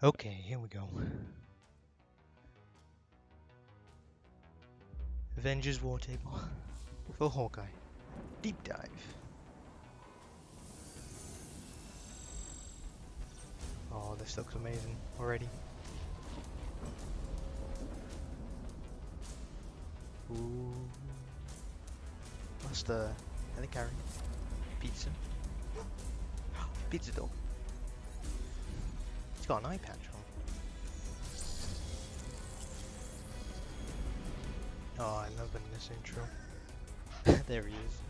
Okay, here we go. Avengers War Table for Hawkeye. Deep dive. Oh, this looks amazing already. Ooh. What's the helicarrier? Pizza. Pizza dog. He's got an eye patch on. Oh, I love in this intro. There he is.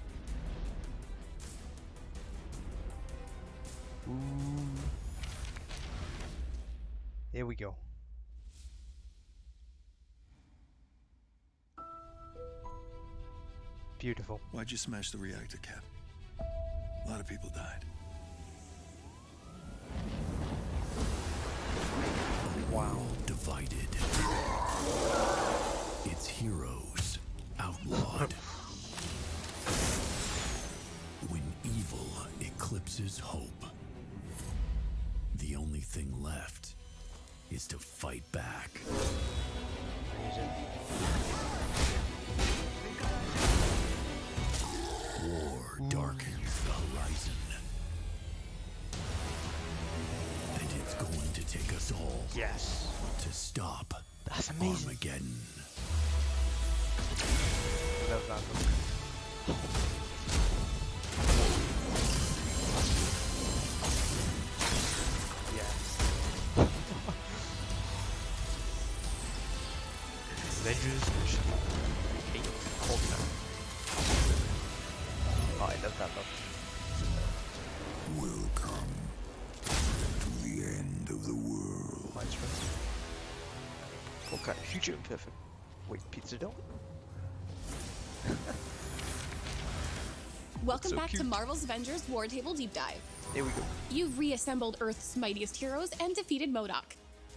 Ooh. Here we go. Beautiful. Why'd you smash the reactor, Cap? A lot of people died. Wow. Divided. Its heroes outlawed. When evil eclipses hope, the only thing left is to fight back. Amazing. War darkens the horizon. And it's going to take us all Yes. to stop That's amazing. Armageddon. Love that look. Yes. Avengers mission. Hate Hawkeye. Oh, I love that look. Welcome to the end of the world. Mine's right. Hawkeye, future imperfect. Wait, pizza dough? Welcome So back cute. to Marvel's Avengers War Table Deep Dive. Here we go. You've reassembled Earth's mightiest heroes and defeated MODOK.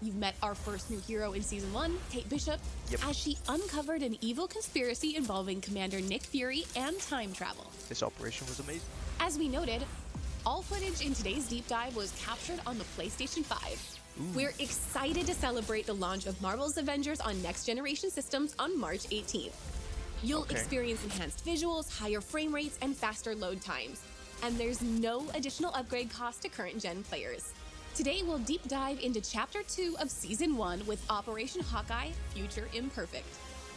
You've met our first new hero in Season 1, Kate Bishop, Yep. as she uncovered an evil conspiracy involving Commander Nick Fury and time travel. This operation was amazing. As we noted, all footage in today's deep dive was captured on the PlayStation 5. We're excited to celebrate the launch of Marvel's Avengers on next-generation systems on March 18th. You'll Okay. experience enhanced visuals, higher frame rates, and faster load times. And there's no additional upgrade cost to current-gen players. Today, we'll deep dive into Chapter 2 of Season 1 with Operation Hawkeye, Future Imperfect.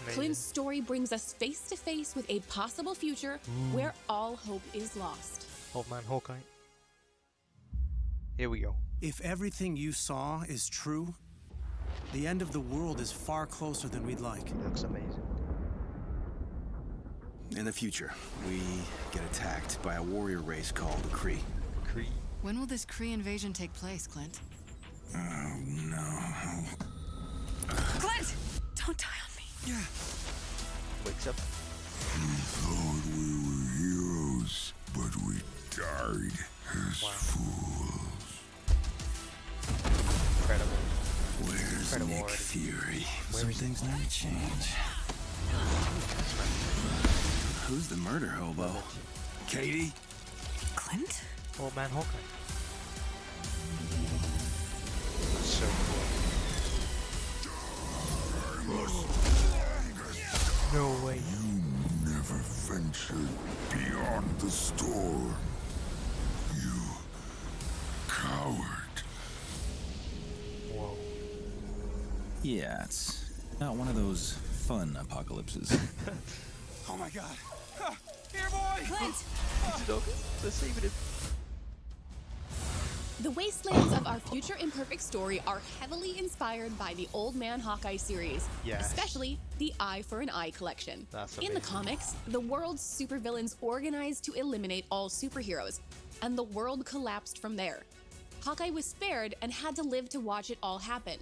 Amazing. Clint's story brings us face-to-face with a possible future where all hope is lost. Old man Hawkeye. Here we go. If everything you saw is true, the end of the world is far closer than we'd like. He looks amazing. In the future, we get attacked by a warrior race called the Kree. Kree. When will this Kree invasion take place, Clint? Oh no. Clint! Don't die on me. Wakes up. We thought we were heroes, but we died as fools. Incredible. Where's Incredible Nick already. Fury? Where Some is he? things never change. Who's the murder hobo? Katie? Clint? Old man Hawkeye. So cool. No way. You never ventured beyond the storm. You coward. Whoa. Yeah, it's not one of those fun apocalypses. Oh my god. Here, boy! Clint! Pizza dog. They're saving him. The wastelands of our Future Imperfect story are heavily inspired by the Old Man Hawkeye series, Yes. especially the Eye for an Eye collection. That's In the amazing. comics, the world's supervillains organized to eliminate all superheroes, and the world collapsed from there. Hawkeye was spared and had to live to watch it all happen,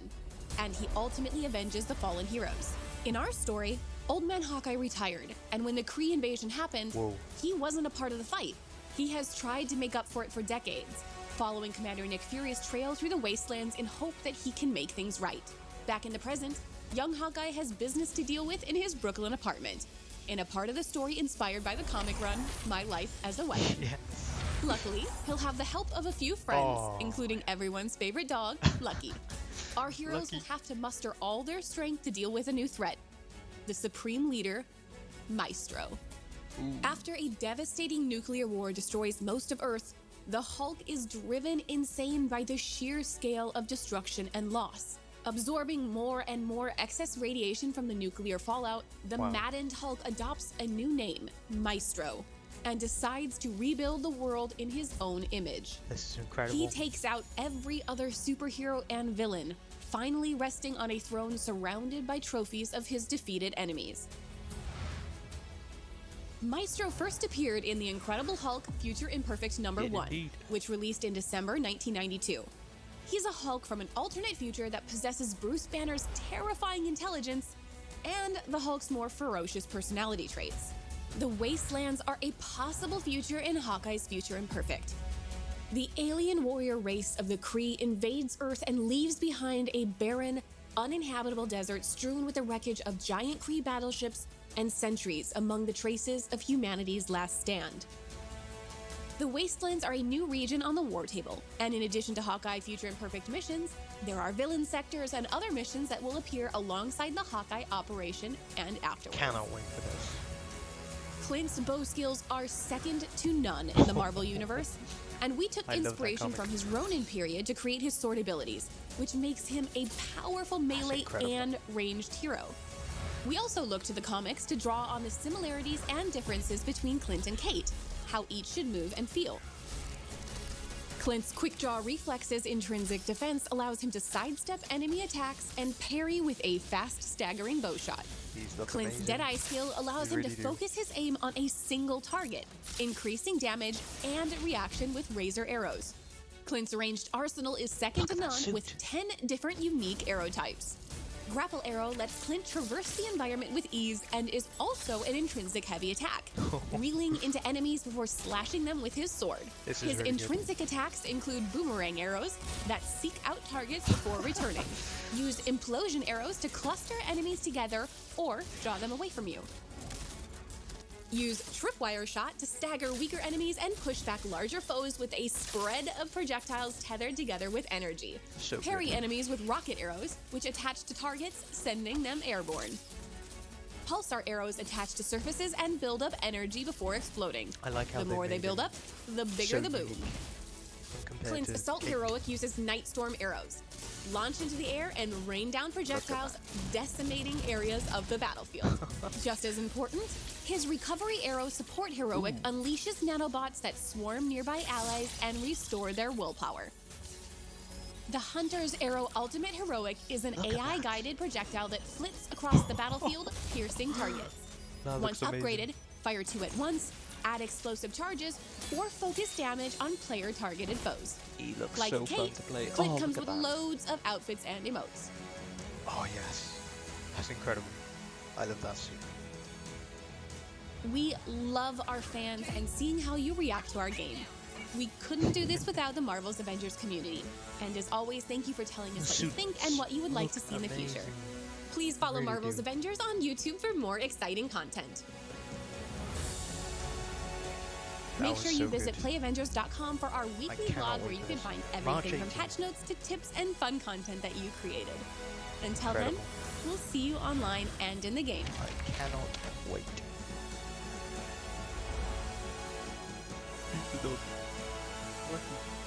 and he ultimately avenges the fallen heroes. In our story, Old Man Hawkeye retired, and when the Kree invasion happened, Whoa. he wasn't a part of the fight. He has tried to make up for it for decades, following Commander Nick Fury's trail through the wastelands in hope that he can make things right. Back in the present, young Hawkeye has business to deal with in his Brooklyn apartment, in a part of the story inspired by the comic run, My Life as a Wife. Yes. Luckily, he'll have the help of a few friends, Aw. including everyone's favorite dog, Lucky. our heroes will have to muster all their strength to deal with a new threat, the supreme leader, Maestro. After a devastating nuclear war destroys most of Earth, the Hulk is driven insane by the sheer scale of destruction and loss. Absorbing more and more excess radiation from the nuclear fallout, the maddened Hulk adopts a new name, Maestro, and decides to rebuild the world in his own image. This is incredible. He takes out every other superhero and villain, finally resting on a throne surrounded by trophies of his defeated enemies. Maestro first appeared in The Incredible Hulk Future Imperfect #1, indeed. which released in December 1992. He's a Hulk from an alternate future that possesses Bruce Banner's terrifying intelligence and the Hulk's more ferocious personality traits. The Wastelands are a possible future in Hawkeye's Future Imperfect. The alien warrior race of the Kree invades Earth and leaves behind a barren, uninhabitable desert strewn with the wreckage of giant Kree battleships and sentries among the traces of humanity's last stand. The Wastelands are a new region on the war table, and in addition to Hawkeye Future Imperfect missions, there are villain sectors and other missions that will appear alongside the Hawkeye operation and afterwards. Cannot wait for this. Clint's bow skills are second to none in the Marvel Universe, and we took I love that inspiration comic. from his Ronin period to create his sword abilities, which makes him a powerful melee incredible. and ranged hero. We also looked to the comics to draw on the similarities and differences between Clint and Kate, how each should move and feel. Clint's quick draw reflexes' intrinsic defense allows him to sidestep enemy attacks and parry with a fast, staggering bow shot. These look Clint's amazing. Deadeye skill allows They him really to do. focus his aim on a single target, increasing damage and reaction with razor arrows. Clint's ranged arsenal is second to Look at that none with suit. 10 different unique arrow types. Grapple Arrow lets Clint traverse the environment with ease and is also an intrinsic heavy attack, reeling into enemies before slashing them with his sword. This is His really good. intrinsic attacks include boomerang arrows that seek out targets before returning. Use implosion arrows to cluster enemies together or draw them away from you. Use tripwire shot to stagger weaker enemies and push back larger foes with a spread of projectiles tethered together with energy. So Parry good. enemies with rocket arrows, which attach to targets, sending them airborne. Pulsar arrows attach to surfaces and build up energy before exploding. I like how the more they made build it up, the bigger so the boom. unique compared Clint's to Assault Kate. Heroic uses Nightstorm arrows. Launch into the air and rain down projectiles, decimating areas of the battlefield. Just as important, his Recovery Arrow Support Heroic unleashes nanobots that swarm nearby allies and restore their willpower. The Hunter's Arrow Ultimate Heroic is an AI-guided projectile that flits across the battlefield, piercing targets. That Once looks amazing. upgraded, fire 2 at once, add explosive charges, or focus damage on player-targeted foes. He looks Like so fun Kate, to play. Clint Oh, comes look with at that. loads of outfits and emotes. Oh yes, that's incredible. I love that suit. We love our fans and seeing how you react to our game. We couldn't do this without the Marvel's Avengers community. And as always, thank you for telling us what you think and what you would like to see in the future. Amazing. Please follow Really Marvel's do. Avengers on YouTube for more exciting content. That Make was sure you so visit good. playavengers.com for our weekly cannot blog where wait you for can this. find March everything from 18th. patch notes to tips and fun content that you created. Until Incredible. then, we'll see you online and in the game. I cannot wait. Lucky.